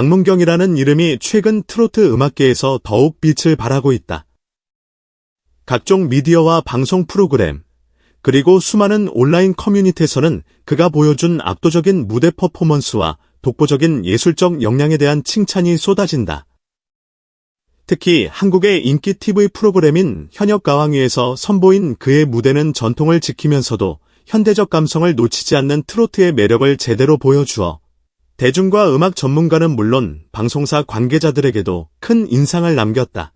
강문경이라는 이름이 최근 트로트 음악계에서 더욱 빛을 발하고 있다. 각종 미디어와 방송 프로그램, 그리고 수많은 온라인 커뮤니티에서는 그가 보여준 압도적인 무대 퍼포먼스와 독보적인 예술적 역량에 대한 칭찬이 쏟아진다. 특히 한국의 인기 TV 프로그램인 현역가왕위에서 선보인 그의 무대는 전통을 지키면서도 현대적 감성을 놓치지 않는 트로트의 매력을 제대로 보여주어 대중과 음악 전문가는 물론 방송사 관계자들에게도 큰 인상을 남겼다.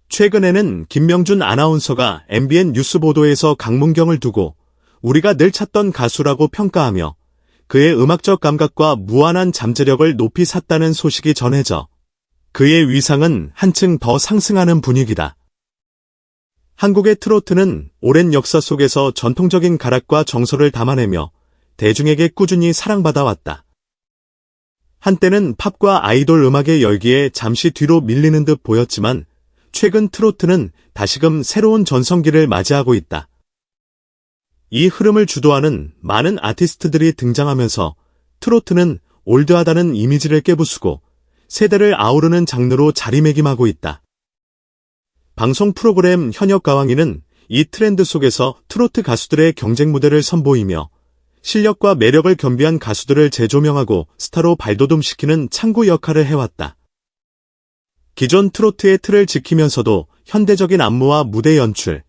최근에는 김명준 아나운서가 MBN 뉴스 보도에서 강문경을 두고 우리가 늘 찾던 가수라고 평가하며 그의 음악적 감각과 무한한 잠재력을 높이 샀다는 소식이 전해져 그의 위상은 한층 더 상승하는 분위기다. 한국의 트로트는 오랜 역사 속에서 전통적인 가락과 정서를 담아내며 대중에게 꾸준히 사랑받아왔다. 한때는 팝과 아이돌 음악의 열기에 잠시 뒤로 밀리는 듯 보였지만 최근 트로트는 다시금 새로운 전성기를 맞이하고 있다. 이 흐름을 주도하는 많은 아티스트들이 등장하면서 트로트는 올드하다는 이미지를 깨부수고 세대를 아우르는 장르로 자리매김하고 있다. 방송 프로그램 현역가왕위는 이 트렌드 속에서 트로트 가수들의 경쟁 무대를 선보이며 실력과 매력을 겸비한 가수들을 재조명하고 스타로 발돋움시키는 창구 역할을 해왔다. 기존 트로트의 틀을 지키면서도 현대적인 안무와 무대 연출,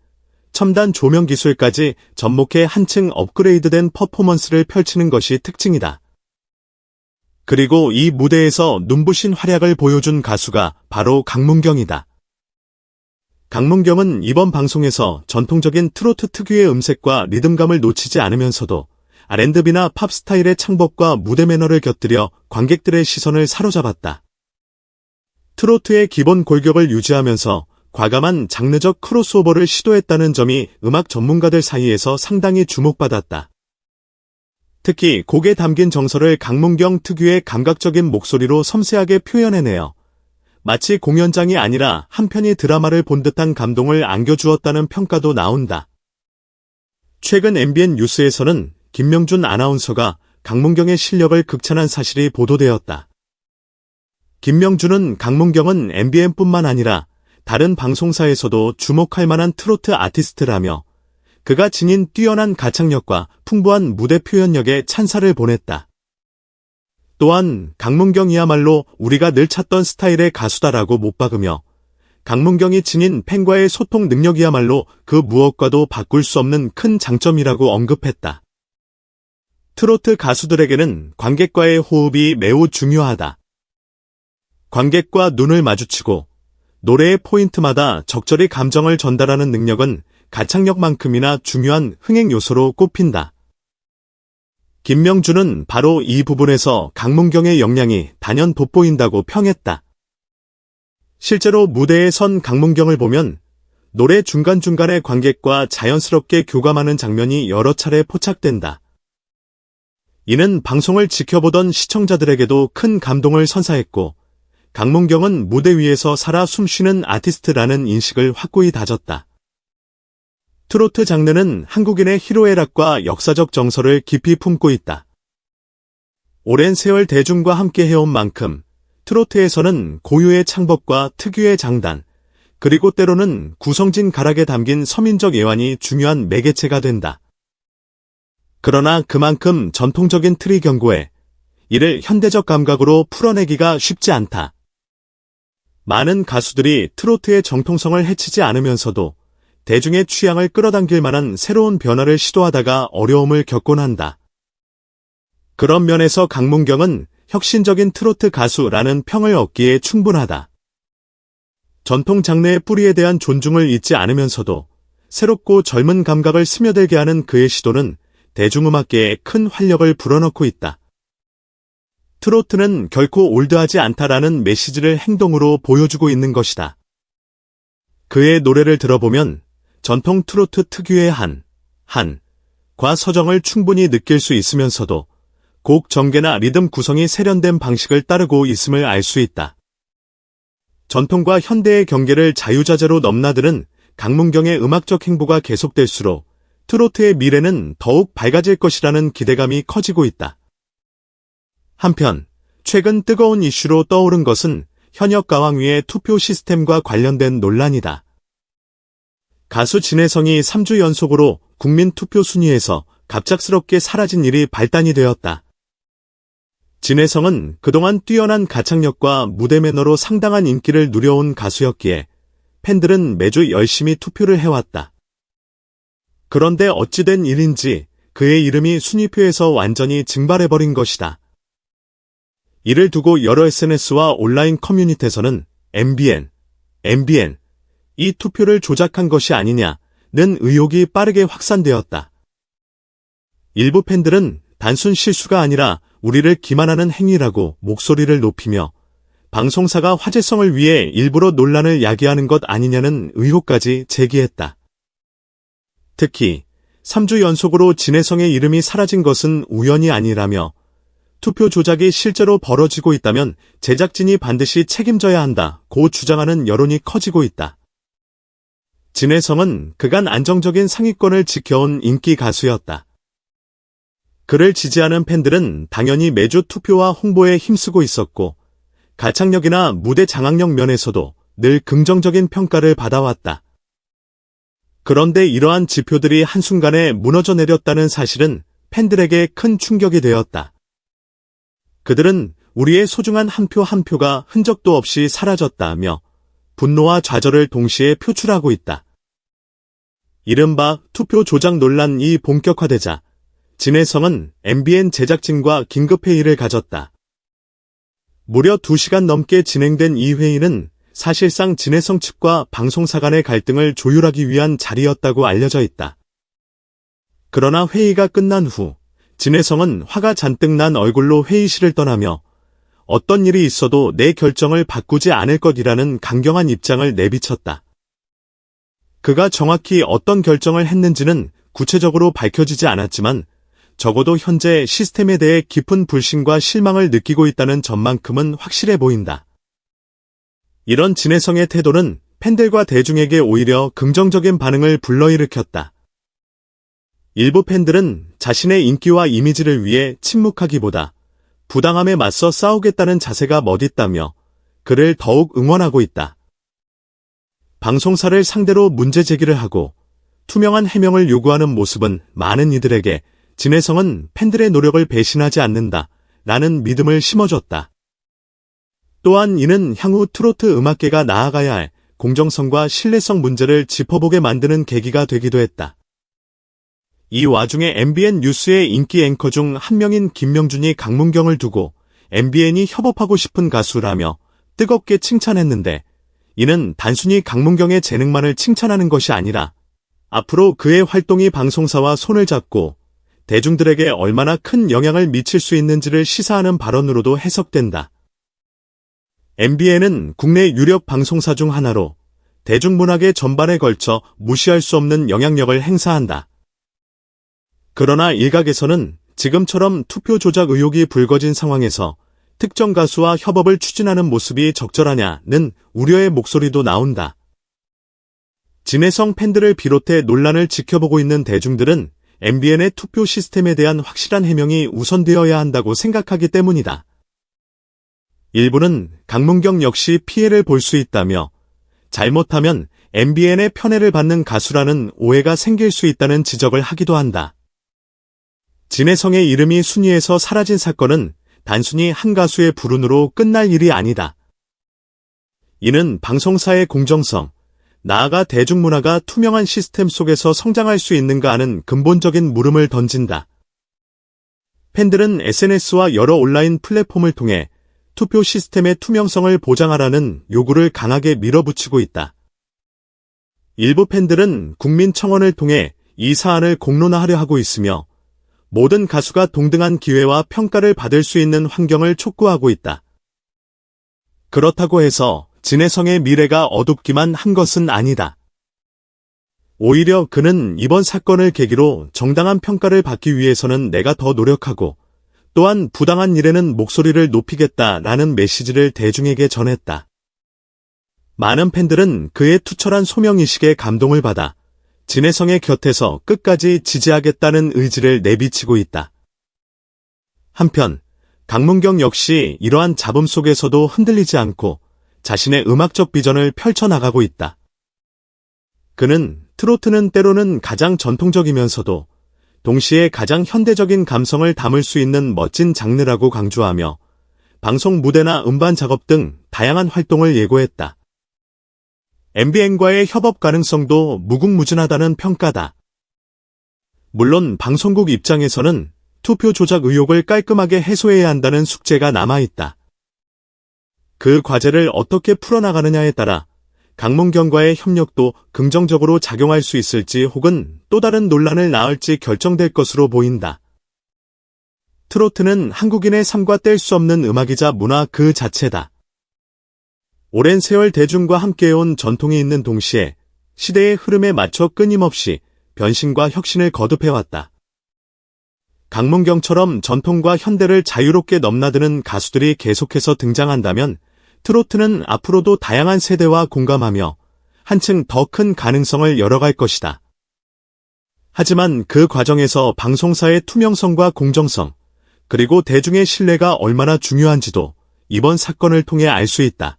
첨단 조명 기술까지 접목해 한층 업그레이드된 퍼포먼스를 펼치는 것이 특징이다. 그리고 이 무대에서 눈부신 활약을 보여준 가수가 바로 강문경이다. 강문경은 이번 방송에서 전통적인 트로트 특유의 음색과 리듬감을 놓치지 않으면서도 R&B나 팝 스타일의 창법과 무대 매너를 곁들여 관객들의 시선을 사로잡았다. 트로트의 기본 골격을 유지하면서 과감한 장르적 크로스오버를 시도했다는 점이 음악 전문가들 사이에서 상당히 주목받았다. 특히 곡에 담긴 정서를 강문경 특유의 감각적인 목소리로 섬세하게 표현해내어 마치 공연장이 아니라 한편의 드라마를 본 듯한 감동을 안겨주었다는 평가도 나온다. 최근 MBN 뉴스에서는 김명준 아나운서가 강문경의 실력을 극찬한 사실이 보도되었다. 김명준은 강문경은 MBN뿐만 아니라 다른 방송사에서도 주목할 만한 트로트 아티스트라며 그가 지닌 뛰어난 가창력과 풍부한 무대 표현력에 찬사를 보냈다. 또한 강문경이야말로 우리가 늘 찾던 스타일의 가수다라고 못박으며 강문경이 지닌 팬과의 소통 능력이야말로 그 무엇과도 바꿀 수 없는 큰 장점이라고 언급했다. 트로트 가수들에게는 관객과의 호흡이 매우 중요하다. 관객과 눈을 마주치고 노래의 포인트마다 적절히 감정을 전달하는 능력은 가창력만큼이나 중요한 흥행 요소로 꼽힌다. 김명준은 바로 이 부분에서 강문경의 역량이 단연 돋보인다고 평했다. 실제로 무대에 선 강문경을 보면 노래 중간중간에 관객과 자연스럽게 교감하는 장면이 여러 차례 포착된다. 이는 방송을 지켜보던 시청자들에게도 큰 감동을 선사했고 강문경은 무대 위에서 살아 숨쉬는 아티스트라는 인식을 확고히 다졌다. 트로트 장르는 한국인의 희로애락과 역사적 정서를 깊이 품고 있다. 오랜 세월 대중과 함께 해온 만큼 트로트에서는 고유의 창법과 특유의 장단, 그리고 때로는 구성진 가락에 담긴 서민적 애환이 중요한 매개체가 된다. 그러나 그만큼 전통적인 틀이 견고해 이를 현대적 감각으로 풀어내기가 쉽지 않다. 많은 가수들이 트로트의 정통성을 해치지 않으면서도 대중의 취향을 끌어당길 만한 새로운 변화를 시도하다가 어려움을 겪곤 한다. 그런 면에서 강문경은 혁신적인 트로트 가수라는 평을 얻기에 충분하다. 전통 장르의 뿌리에 대한 존중을 잊지 않으면서도 새롭고 젊은 감각을 스며들게 하는 그의 시도는 대중음악계에 큰 활력을 불어넣고 있다. 트로트는 결코 올드하지 않다라는 메시지를 행동으로 보여주고 있는 것이다. 그의 노래를 들어보면 전통 트로트 특유의 과 서정을 충분히 느낄 수 있으면서도 곡 전개나 리듬 구성이 세련된 방식을 따르고 있음을 알 수 있다. 전통과 현대의 경계를 자유자재로 넘나드는 강문경의 음악적 행보가 계속될수록 트로트의 미래는 더욱 밝아질 것이라는 기대감이 커지고 있다. 한편 최근 뜨거운 이슈로 떠오른 것은 현역 가왕위의 투표 시스템과 관련된 논란이다. 가수 진혜성이 3주 연속으로 국민 투표 순위에서 갑작스럽게 사라진 일이 발단이 되었다. 진혜성은 그동안 뛰어난 가창력과 무대 매너로 상당한 인기를 누려온 가수였기에 팬들은 매주 열심히 투표를 해왔다. 그런데 어찌된 일인지 그의 이름이 순위표에서 완전히 증발해버린 것이다. 이를 두고 여러 SNS와 온라인 커뮤니티에서는 MBN, 이 투표를 조작한 것이 아니냐는 의혹이 빠르게 확산되었다. 일부 팬들은 단순 실수가 아니라 우리를 기만하는 행위라고 목소리를 높이며 방송사가 화제성을 위해 일부러 논란을 야기하는 것 아니냐는 의혹까지 제기했다. 특히 3주 연속으로 진혜성의 이름이 사라진 것은 우연이 아니라며 투표 조작이 실제로 벌어지고 있다면 제작진이 반드시 책임져야 한다고 주장하는 여론이 커지고 있다. 진혜성은 그간 안정적인 상위권을 지켜온 인기 가수였다. 그를 지지하는 팬들은 당연히 매주 투표와 홍보에 힘쓰고 있었고 가창력이나 무대 장악력 면에서도 늘 긍정적인 평가를 받아왔다. 그런데 이러한 지표들이 한순간에 무너져 내렸다는 사실은 팬들에게 큰 충격이 되었다. 그들은 우리의 소중한 한 표 한 표가 흔적도 없이 사라졌다며 분노와 좌절을 동시에 표출하고 있다. 이른바 투표 조작 논란이 본격화되자 진혜성은 MBN 제작진과 긴급회의를 가졌다. 무려 2시간 넘게 진행된 이 회의는 사실상 진혜성 측과 방송사 간의 갈등을 조율하기 위한 자리였다고 알려져 있다. 그러나 회의가 끝난 후 진혜성은 화가 잔뜩 난 얼굴로 회의실을 떠나며 어떤 일이 있어도 내 결정을 바꾸지 않을 것이라는 강경한 입장을 내비쳤다. 그가 정확히 어떤 결정을 했는지는 구체적으로 밝혀지지 않았지만 적어도 현재 시스템에 대해 깊은 불신과 실망을 느끼고 있다는 점만큼은 확실해 보인다. 이런 진혜성의 태도는 팬들과 대중에게 오히려 긍정적인 반응을 불러일으켰다. 일부 팬들은 자신의 인기와 이미지를 위해 침묵하기보다 부당함에 맞서 싸우겠다는 자세가 멋있다며 그를 더욱 응원하고 있다. 방송사를 상대로 문제 제기를 하고 투명한 해명을 요구하는 모습은 많은 이들에게 진혜성은 팬들의 노력을 배신하지 않는다 라는 믿음을 심어줬다. 또한 이는 향후 트로트 음악계가 나아가야 할 공정성과 신뢰성 문제를 짚어보게 만드는 계기가 되기도 했다. 이 와중에 MBN 뉴스의 인기 앵커 중 한 명인 김명준이 강문경을 두고 MBN이 협업하고 싶은 가수라며 뜨겁게 칭찬했는데 이는 단순히 강문경의 재능만을 칭찬하는 것이 아니라 앞으로 그의 활동이 방송사와 손을 잡고 대중들에게 얼마나 큰 영향을 미칠 수 있는지를 시사하는 발언으로도 해석된다. MBN은 국내 유력 방송사 중 하나로 대중문화계 전반에 걸쳐 무시할 수 없는 영향력을 행사한다. 그러나 일각에서는 지금처럼 투표 조작 의혹이 불거진 상황에서 특정 가수와 협업을 추진하는 모습이 적절하냐는 우려의 목소리도 나온다. 진혜성 팬들을 비롯해 논란을 지켜보고 있는 대중들은 MBN의 투표 시스템에 대한 확실한 해명이 우선되어야 한다고 생각하기 때문이다. 일부는 강문경 역시 피해를 볼 수 있다며 잘못하면 MBN의 편애를 받는 가수라는 오해가 생길 수 있다는 지적을 하기도 한다. 진혜성의 이름이 순위에서 사라진 사건은 단순히 한 가수의 불운으로 끝날 일이 아니다. 이는 방송사의 공정성, 나아가 대중문화가 투명한 시스템 속에서 성장할 수 있는가 하는 근본적인 물음을 던진다. 팬들은 SNS와 여러 온라인 플랫폼을 통해 투표 시스템의 투명성을 보장하라는 요구를 강하게 밀어붙이고 있다. 일부 팬들은 국민청원을 통해 이 사안을 공론화하려 하고 있으며 모든 가수가 동등한 기회와 평가를 받을 수 있는 환경을 촉구하고 있다. 그렇다고 해서 진혜성의 미래가 어둡기만 한 것은 아니다. 오히려 그는 이번 사건을 계기로 정당한 평가를 받기 위해서는 내가 더 노력하고 또한 부당한 일에는 목소리를 높이겠다라는 메시지를 대중에게 전했다. 많은 팬들은 그의 투철한 소명의식에 감동을 받아 진혜성의 곁에서 끝까지 지지하겠다는 의지를 내비치고 있다. 한편 강문경 역시 이러한 잡음 속에서도 흔들리지 않고 자신의 음악적 비전을 펼쳐나가고 있다. 그는 트로트는 때로는 가장 전통적이면서도 동시에 가장 현대적인 감성을 담을 수 있는 멋진 장르라고 강조하며 방송 무대나 음반 작업 등 다양한 활동을 예고했다. MBN과의 협업 가능성도 무궁무진하다는 평가다. 물론 방송국 입장에서는 투표 조작 의혹을 깔끔하게 해소해야 한다는 숙제가 남아있다. 그 과제를 어떻게 풀어나가느냐에 따라 강문경과의 협력도 긍정적으로 작용할 수 있을지 혹은 또 다른 논란을 낳을지 결정될 것으로 보인다. 트로트는 한국인의 삶과 뗄 수 없는 음악이자 문화 그 자체다. 오랜 세월 대중과 함께해온 전통이 있는 동시에 시대의 흐름에 맞춰 끊임없이 변신과 혁신을 거듭해왔다. 강문경처럼 전통과 현대를 자유롭게 넘나드는 가수들이 계속해서 등장한다면 트로트는 앞으로도 다양한 세대와 공감하며 한층 더 큰 가능성을 열어갈 것이다. 하지만 그 과정에서 방송사의 투명성과 공정성, 그리고 대중의 신뢰가 얼마나 중요한지도 이번 사건을 통해 알 수 있다.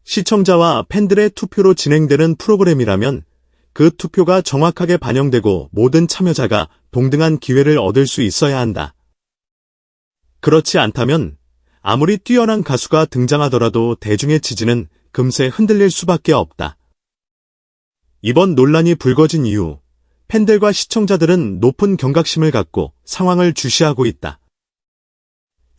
시청자와 팬들의 투표로 진행되는 프로그램이라면 그 투표가 정확하게 반영되고 모든 참여자가 동등한 기회를 얻을 수 있어야 한다. 그렇지 않다면 아무리 뛰어난 가수가 등장하더라도 대중의 지지는 금세 흔들릴 수밖에 없다. 이번 논란이 불거진 이후 팬들과 시청자들은 높은 경각심을 갖고 상황을 주시하고 있다.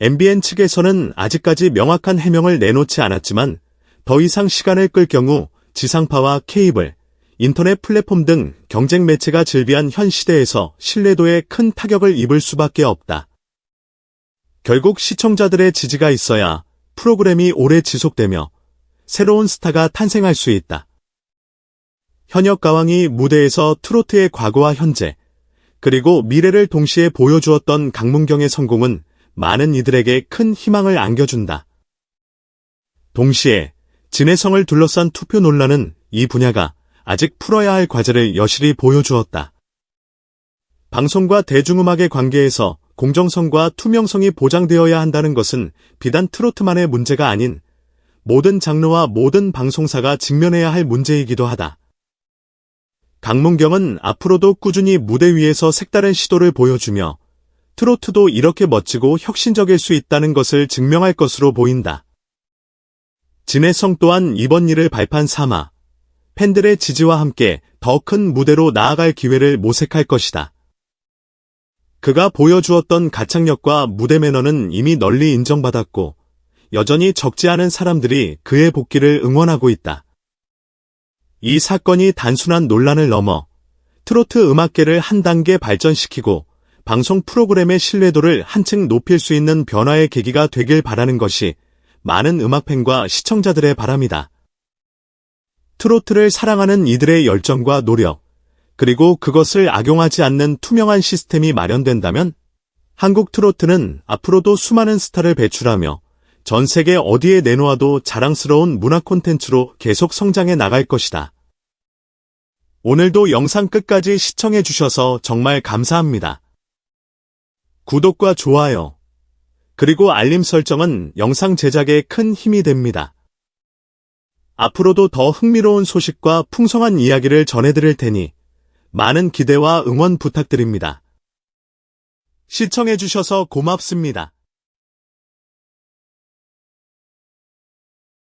MBN 측에서는 아직까지 명확한 해명을 내놓지 않았지만 더 이상 시간을 끌 경우 지상파와 케이블, 인터넷 플랫폼 등 경쟁 매체가 즐비한 현 시대에서 신뢰도에 큰 타격을 입을 수밖에 없다. 결국 시청자들의 지지가 있어야 프로그램이 오래 지속되며 새로운 스타가 탄생할 수 있다. 현역 가왕이 무대에서 트로트의 과거와 현재, 그리고 미래를 동시에 보여주었던 강문경의 성공은 많은 이들에게 큰 희망을 안겨준다. 동시에 진해성을 둘러싼 투표 논란은 이 분야가 아직 풀어야 할 과제를 여실히 보여주었다. 방송과 대중음악의 관계에서 공정성과 투명성이 보장되어야 한다는 것은 비단 트로트만의 문제가 아닌 모든 장르와 모든 방송사가 직면해야 할 문제이기도 하다. 강문경은 앞으로도 꾸준히 무대 위에서 색다른 시도를 보여주며 트로트도 이렇게 멋지고 혁신적일 수 있다는 것을 증명할 것으로 보인다. 진해성 또한 이번 일을 발판 삼아 팬들의 지지와 함께 더 큰 무대로 나아갈 기회를 모색할 것이다. 그가 보여주었던 가창력과 무대 매너는 이미 널리 인정받았고 여전히 적지 않은 사람들이 그의 복귀를 응원하고 있다. 이 사건이 단순한 논란을 넘어 트로트 음악계를 한 단계 발전시키고 방송 프로그램의 신뢰도를 한층 높일 수 있는 변화의 계기가 되길 바라는 것이 많은 음악팬과 시청자들의 바람이다. 트로트를 사랑하는 이들의 열정과 노력, 그리고 그것을 악용하지 않는 투명한 시스템이 마련된다면 한국 트로트는 앞으로도 수많은 스타를 배출하며 전 세계 어디에 내놓아도 자랑스러운 문화 콘텐츠로 계속 성장해 나갈 것이다. 오늘도 영상 끝까지 시청해 주셔서 정말 감사합니다. 구독과 좋아요, 그리고 알림 설정은 영상 제작에 큰 힘이 됩니다. 앞으로도 더 흥미로운 소식과 풍성한 이야기를 전해드릴 테니 많은 기대와 응원 부탁드립니다. 시청해 주셔서 고맙습니다.